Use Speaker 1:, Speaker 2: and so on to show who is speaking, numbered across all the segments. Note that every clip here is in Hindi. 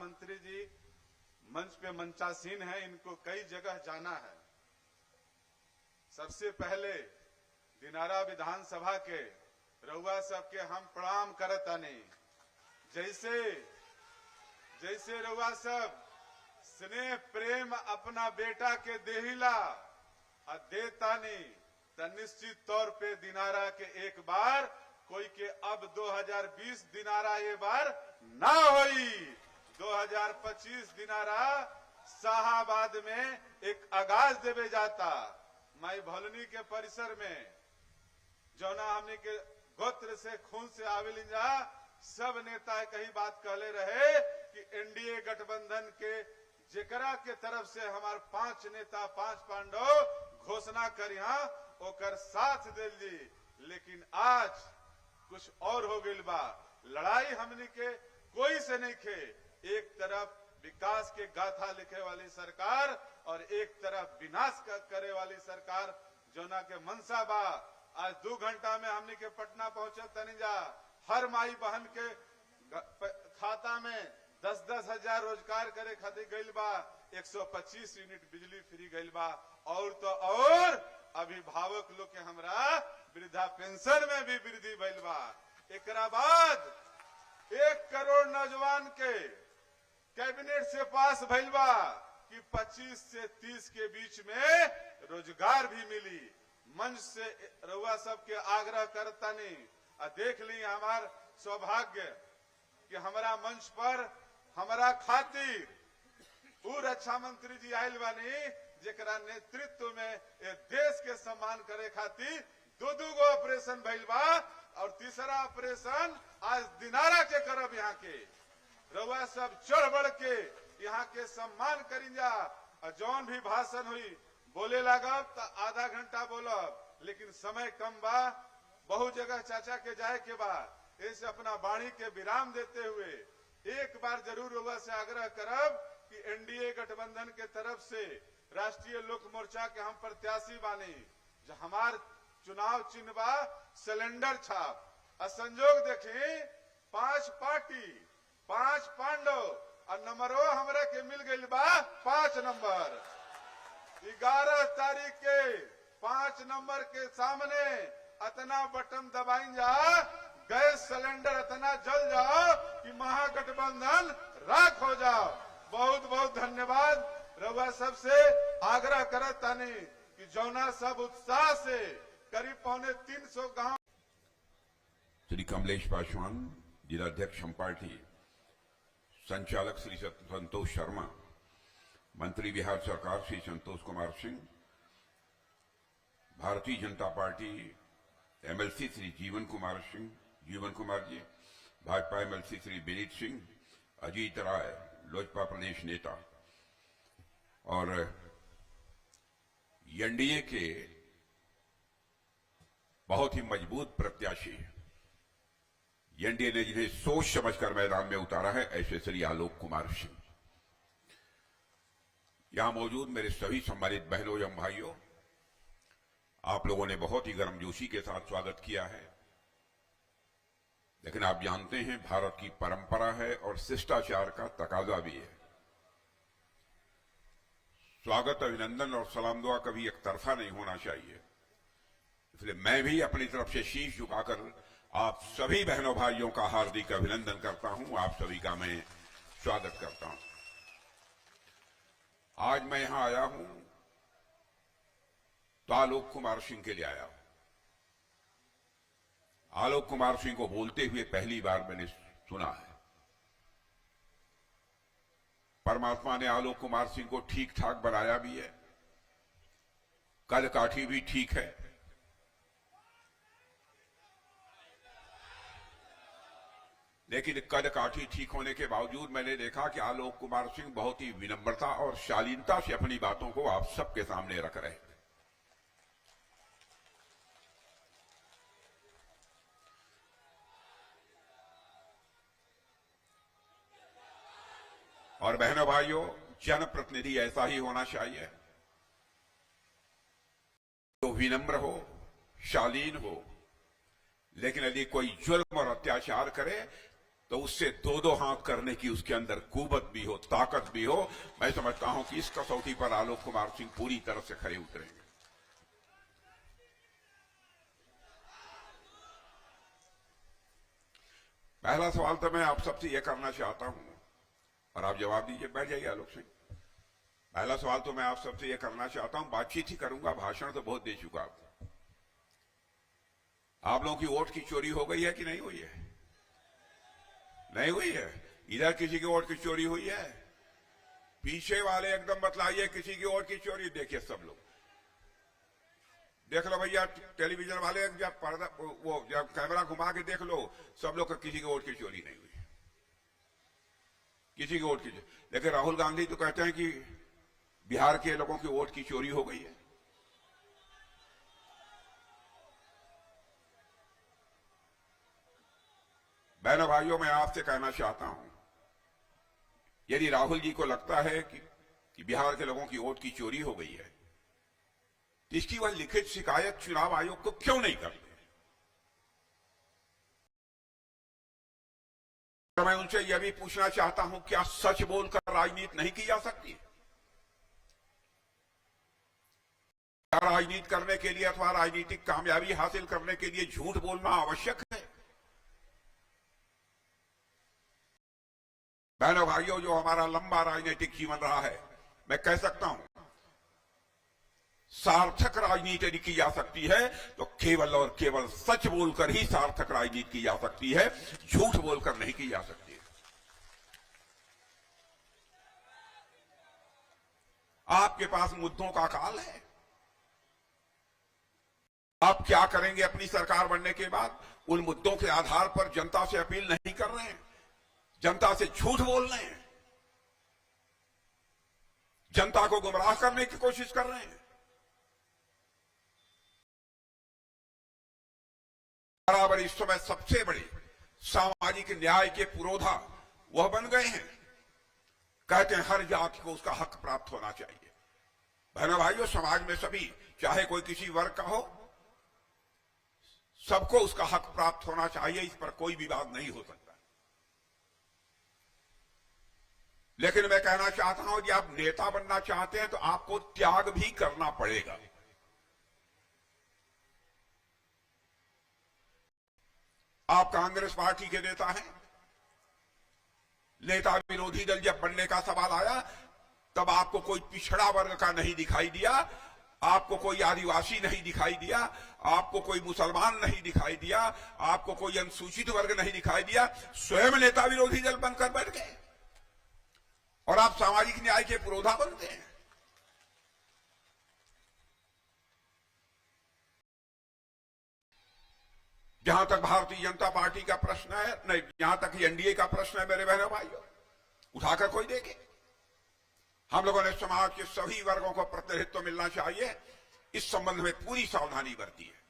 Speaker 1: मंत्री जी मंच पे मंचासीन है, इनको कई जगह जाना है। सबसे पहले दिनारा विधानसभा के रउआ सबके हम प्रणाम करतानी। जैसे जैसे रउआ सब स्नेह प्रेम अपना बेटा के देहिला और देतानी, तो निश्चित तौर पे दिनारा के एक बार कोई के अब 2020 दिनारा ये बार ना होई। 2025 दिनारा शाहाबाद में एक आगाज देवे जाता। माई भलनी के परिसर में जौना हमने के गोत्र से खून से आविल जा सब नेता कही बात कहले रहे कि एनडीए गठबंधन के जेकरा के तरफ से हमार 5 नेता 5 पांडव घोषणा करिया ओकर साथ दिल दी। लेकिन आज कुछ और हो गई बा। लड़ाई हमने के कोई से नहीं खे। एक तरफ विकास के गाथा लिखे वाली सरकार और एक तरफ विनाश करे वाली सरकार जोना के मनसा बा। आज 2 घंटा में हमने के पटना पहुंचे तनी जा। हर माई बहन के खाता में 10-10 हजार रोजगार करे खातिर गइल बा। 125 यूनिट बिजली फ्री गइल बा। और तो और अभिभावक लोग के हमरा वृद्धा पेंशन में भी वृद्धि भइल बा। एकरा बाद 1 करोड़ नौजवान के कैबिनेट से पास भइल बा कि 25 से 30 के बीच में रोजगार भी मिली। मंच से रउआ सबके आग्रह करता नहीं। देख ली हमार सौभाग्य कि हमारा मंच पर हमारा खातिर उ रक्षा मंत्री जी आयल बानी जेकरा नेतृत्व में ये देश के सम्मान करे खातिर 2 गो ऑपरेशन भइल बा। और तीसरा ऑपरेशन आज दिनारा के करब। यहाँ के रउआ सब चढ़ बढ़ के यहाँ के सम्मान करिंजा। जौन भी भाषण हुई बोले लागब तो आधा घंटा बोलब, लेकिन समय कम बा। बहुत जगह चाचा के जाए के बाद ऐसे अपना वाणी के विराम देते हुए एक बार जरूर रउआ से आग्रह करब कि एनडीए गठबंधन के तरफ से राष्ट्रीय लोक मोर्चा के हम प्रत्याशी बानी। जो हमार चुनाव चिन्ह बा सिलेंडर छाप। संजोग देखी 5 पार्टी 5 पांडव और नंबरों हमरा के मिल गई बा 5 नंबर। 11 तारीख के 5 नंबर के सामने अतना बटन दबाई जा, गैस सिलेंडर इतना जल जाओ कि महागठबंधन राख हो जाओ। बहुत बहुत धन्यवाद। रउआ सबसे आग्रह करत तानी कि जौना सब उत्साह से करीब 350 गांव।
Speaker 2: श्री कमलेश पासवान, जिलाध्यक्ष हम पार्टी, संचालक श्री संतोष शर्मा, मंत्री बिहार सरकार श्री संतोष कुमार सिंह, भारतीय जनता पार्टी एमएलसी श्री जीवन कुमार जी, भाजपा एमएलसी श्री विनीत सिंह, अजीत राय लोजपा प्रदेश नेता और एनडीए के बहुत ही मजबूत प्रत्याशी एनडीए ने जिन्हें सोच समझकर मैदान में उतारा है, ऐसे श्री आलोक कुमार सिंह। यहां मौजूद मेरे सभी सम्मानित बहनों एवं भाइयों, आप लोगों ने बहुत ही गर्मजोशी के साथ स्वागत किया है। लेकिन आप जानते हैं भारत की परंपरा है और शिष्टाचार का तकाजा भी है। स्वागत, अभिनंदन और सलाम दुआ कभी एक तरफा नहीं होना चाहिए। इसलिए मैं भी अपनी तरफ से शीश झुकाकर आप सभी बहनों भाइयों का हार्दिक अभिनंदन करता हूं। आप सभी का मैं स्वागत करता हूं। आज मैं यहां आया हूं तो आलोक कुमार सिंह के लिए आया हूं। आलोक कुमार सिंह को बोलते हुए पहली बार मैंने सुना है। परमात्मा ने आलोक कुमार सिंह को ठीक ठाक बनाया भी है, कद काठी भी ठीक है। लेकिन कद काठी ठीक होने के बावजूद मैंने देखा कि आलोक कुमार सिंह बहुत ही विनम्रता और शालीनता से अपनी बातों को आप सबके सामने रख रहे हैं। और बहनों भाइयों, जनप्रतिनिधि ऐसा ही होना चाहिए, तो विनम्र हो, शालीन हो। लेकिन यदि कोई जुल्म और अत्याचार करे तो उससे दो दो हाथ करने की उसके अंदर कुवत भी हो, ताकत भी हो। मैं समझता हूं कि इस कसौटी पर आलोक कुमार सिंह पूरी तरह से खरे उतरेंगे। पहला सवाल तो मैं आप सबसे यह करना चाहता हूं और आप जवाब दीजिए। बैठ जाइए आलोक सिंह। पहला सवाल तो मैं आप सबसे यह करना चाहता हूं, बातचीत ही करूंगा, भाषण तो बहुत दे चुका आपको। आप लोगों की वोट की चोरी हो गई है कि नहीं हुई है? नहीं हुई है? इधर किसी की वोट की चोरी हुई है? पीछे वाले एकदम बतलाइए किसी की वोट की चोरी। देखिए सब लोग देख लो भैया, टेलीविजन वाले जब पर्दा वो जब कैमरा घुमा के देख लो, सब लोग किसी की वोट की चोरी नहीं हुई, किसी की वोट की। लेकिन राहुल गांधी तो कहते हैं कि बिहार के लोगों की वोट की चोरी हो गई है। बहनों भाइयों, मैं आपसे कहना चाहता हूं, यदि राहुल जी को लगता है कि बिहार के लोगों की वोट की चोरी हो गई है, तो इसकी वह लिखित शिकायत चुनाव आयोग को क्यों नहीं करते? तो मैं उनसे यह भी पूछना चाहता हूं, क्या सच बोलकर राजनीति नहीं की जा सकती? क्या राजनीति करने के लिए अथवा राजनीतिक कामयाबी हासिल करने के लिए झूठ बोलना आवश्यक है? बहनों भाइयों, जो हमारा लंबा राजनीतिक जीवन रहा है, मैं कह सकता हूं सार्थक राजनीति यदि की जा सकती है तो केवल और केवल सच बोलकर ही सार्थक राजनीति की जा सकती है, झूठ बोलकर नहीं की जा सकती है। आपके पास मुद्दों का काल है। आप क्या करेंगे अपनी सरकार बनने के बाद? उन मुद्दों के आधार पर जनता से अपील नहीं कर रहे हैं, जनता से झूठ बोल रहे हैं, जनता को गुमराह करने की कोशिश कर रहे हैं। बराबर इस समय सबसे बड़े सामाजिक न्याय के पुरोधा वह बन गए हैं। कहते हैं हर जाति को उसका हक प्राप्त होना चाहिए। बहनों भाइयों, समाज में सभी, चाहे कोई किसी वर्ग का हो, सबको उसका हक प्राप्त होना चाहिए, इस पर कोई विवाद नहीं हो सकता। लेकिन मैं कहना चाहता हूं कि आप नेता बनना चाहते हैं तो आपको त्याग भी करना पड़ेगा। आप कांग्रेस पार्टी के नेता हैं, नेता विरोधी दल जब बनने का सवाल आया तब आपको कोई पिछड़ा वर्ग का नहीं दिखाई दिया, आपको कोई आदिवासी नहीं दिखाई दिया, आपको कोई मुसलमान नहीं दिखाई दिया, आपको कोई अनुसूचित वर्ग नहीं दिखाई दिया। स्वयं नेता विरोधी दल बनकर बैठ गए और आप सामाजिक न्याय के पुरोधा बनते हैं। जहां तक भारतीय जनता पार्टी का प्रश्न है, नहीं, जहां तक एनडीए का प्रश्न है, मेरे बहनों भाइयों, उठाकर कोई देखे। हम लोगों ने समाज के सभी वर्गों को प्रतिनिधित्व मिलना चाहिए, इस संबंध में पूरी सावधानी बरती है।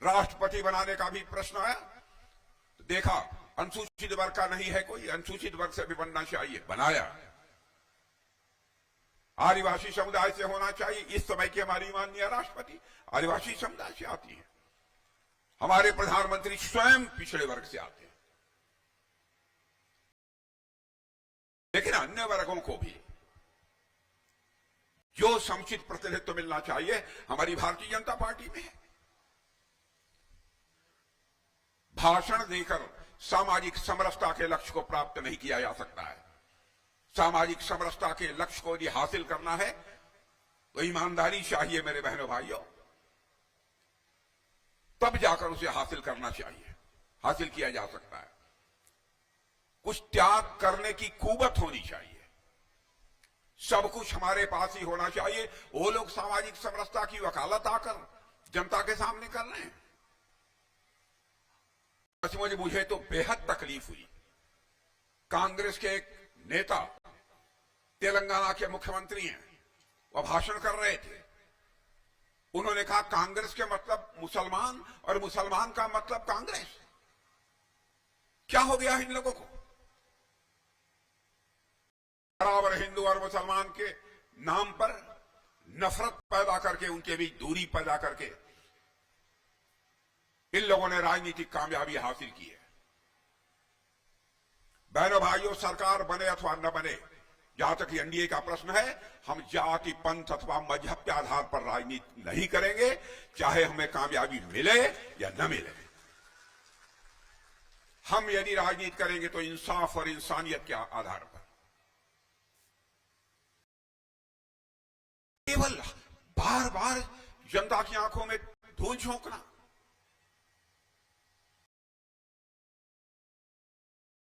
Speaker 2: राष्ट्रपति बनाने का भी प्रश्न है, तो देखा अनुसूचित वर्ग का नहीं है कोई, अनुसूचित वर्ग से भी बनना चाहिए, बनाया। आदिवासी समुदाय से होना चाहिए, इस समय की हमारी माननीय राष्ट्रपति आदिवासी समुदाय से आती है। हमारे प्रधानमंत्री स्वयं पिछड़े वर्ग से आते हैं। लेकिन अन्य वर्गों को भी जो समुचित प्रतिनिधित्व मिलना चाहिए हमारी भारतीय जनता पार्टी में है। भाषण देकर सामाजिक समरसता के लक्ष्य को प्राप्त नहीं किया जा सकता है। सामाजिक समरसता के लक्ष्य को यदि हासिल करना है तो ईमानदारी चाहिए मेरे बहनों भाइयों, तब जाकर उसे हासिल करना चाहिए, हासिल किया जा सकता है। कुछ त्याग करने की कुवत होनी चाहिए, सब कुछ हमारे पास ही होना चाहिए। वो लोग सामाजिक समरसता की वकालत आकर जनता के सामने कर रहे हैं। मुझे तो बेहद तकलीफ हुई। कांग्रेस के एक नेता तेलंगाना के मुख्यमंत्री हैं, वह भाषण कर रहे थे। उन्होंने कहा कांग्रेस के मतलब मुसलमान और मुसलमान का मतलब कांग्रेस। क्या हो गया इन लोगों को? बराबर हिंदू और मुसलमान के नाम पर नफरत पैदा करके, उनके बीच दूरी पैदा करके इन लोगों ने राजनीतिक कामयाबी हासिल की है। बहनों भाइयों, सरकार बने अथवा न बने, जहां तक एनडीए का प्रश्न है, हम जाति, पंथ अथवा मजहब के आधार पर राजनीति नहीं करेंगे, चाहे हमें कामयाबी मिले या न मिले। हम यदि राजनीति करेंगे तो इंसाफ और इंसानियत के आधार पर। केवल बार बार जनता की आंखों में धूल झोंकना,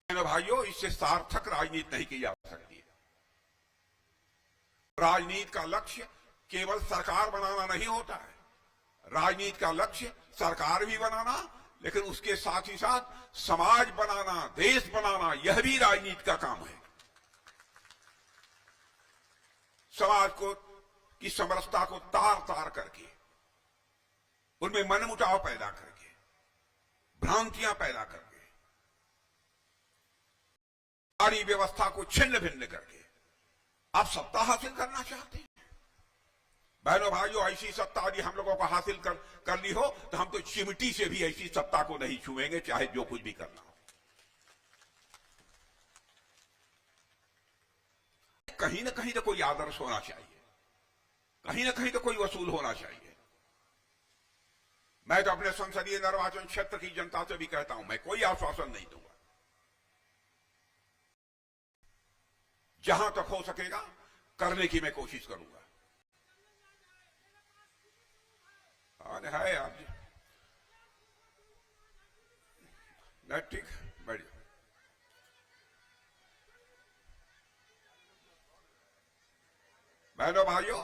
Speaker 2: भाइयों, इससे सार्थक राजनीति नहीं की जा सकती है। राजनीति का लक्ष्य केवल सरकार बनाना नहीं होता है। राजनीति का लक्ष्य सरकार भी बनाना, लेकिन उसके साथ ही साथ समाज बनाना, देश बनाना, यह भी राजनीति का काम है। समाज को की समरसता को तार तार करके, उनमें मनमुटाव पैदा करके, भ्रांतियां पैदा करके, सारी व्यवस्था को छिन्न भिन्न करके आप सत्ता हासिल करना चाहते हैं। बहनों भाइयों, ऐसी सत्ता यदि हम लोगों को हासिल कर ली हो तो हम तो चिमटी से भी ऐसी सत्ता को नहीं छुएंगे, चाहे जो कुछ भी करना हो। कहीं ना कहीं तो कोई आदर्श होना चाहिए, कहीं ना कहीं तो कोई वसूल होना चाहिए। मैं तो अपने संसदीय निर्वाचन क्षेत्र की जनता से भी कहता हूं, मैं कोई आश्वासन नहीं दूंगा। जहां तक हो सकेगा करने की मैं कोशिश करूंगा। है आप जी, नहीं ठीक, बढ़िया। बहनों भाइयों,